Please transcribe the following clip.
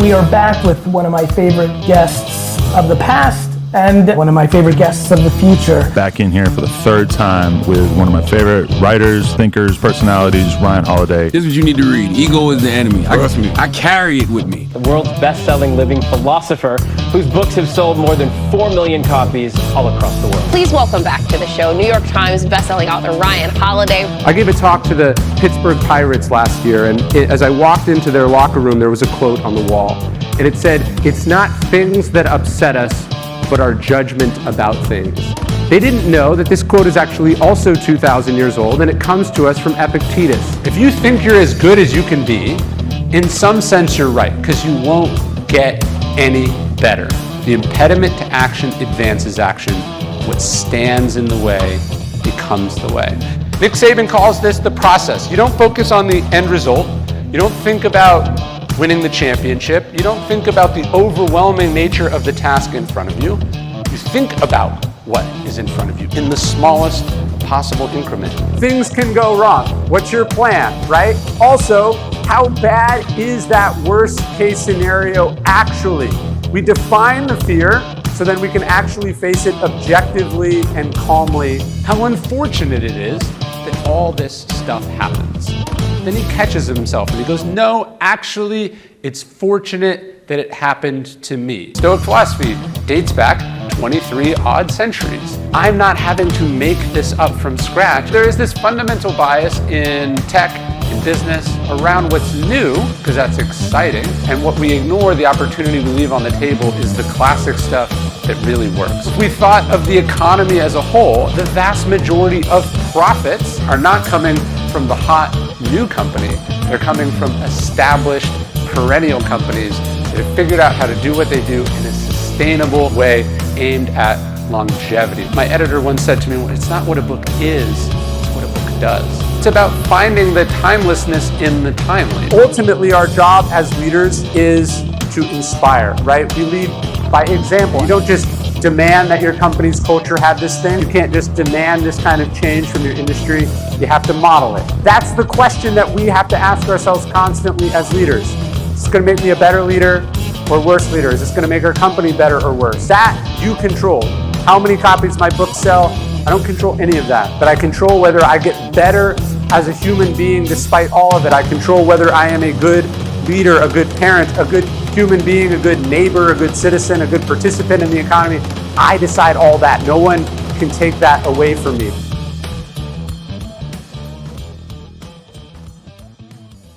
We are back with one of my favorite guests of the past and one of my favorite guests of the future. Back in here for the third time with one of my favorite writers, thinkers, personalities, Ryan Holiday. This is what you need to read. Ego is the enemy. Trust me. I carry it with me. The world's best-selling living philosopher whose books have sold more than 4 million copies all across the world. Please welcome back to the show New York Times bestselling author Ryan Holiday. I gave a talk to the Pittsburgh Pirates last year, and as I walked into their locker room, there was a quote on the wall. And it said, "It's not things that upset us, but our judgment about things." They didn't know that this quote is actually also 2,000 years old, and it comes to us from Epictetus. If you think you're as good as you can be, in some sense you're right, because you won't get any better. The impediment to action advances action. What stands in the way becomes the way. Nick Saban calls this the process. You don't focus on the end result. You don't think about winning the championship. You don't think about the overwhelming nature of the task in front of you. You think about what is in front of you in the smallest possible increment. Things can go wrong. What's your plan, right? Also, how bad is that worst case scenario actually? We define the fear so then we can actually face it objectively and calmly. How unfortunate it is that all this stuff happens. Then he catches himself and he goes, no, actually, it's fortunate that it happened to me. Stoic philosophy dates back 23 odd centuries. I'm not having to make this up from scratch. There is this fundamental bias in tech, in business, around what's new, because that's exciting. And what we ignore, the opportunity we leave on the table, is the classic stuff that really works. If we thought of the economy as a whole, the vast majority of profits are not coming from the hot new company. They're coming from established, perennial companies that have figured out how to do what they do in a sustainable way aimed at longevity. My editor once said to me, well, it's not what a book is, it's what a book does. It's about finding the timelessness in the timely. Ultimately, our job as leaders is to inspire, right? We lead by example. You don't just demand that your company's culture have this thing. You can't just demand this kind of change from your industry. You have to model it. That's the question that we have to ask ourselves constantly as leaders. Is this going to make me a better leader or worse leader? Is this going to make our company better or worse? That you control. How many copies my books sell? I don't control any of that, but I control whether I get better as a human being despite all of it. I control whether I am a good leader, a good parent, a good human being, a good neighbor, a good citizen, a good participant in the economy. I decide all that. No one can take that away from me.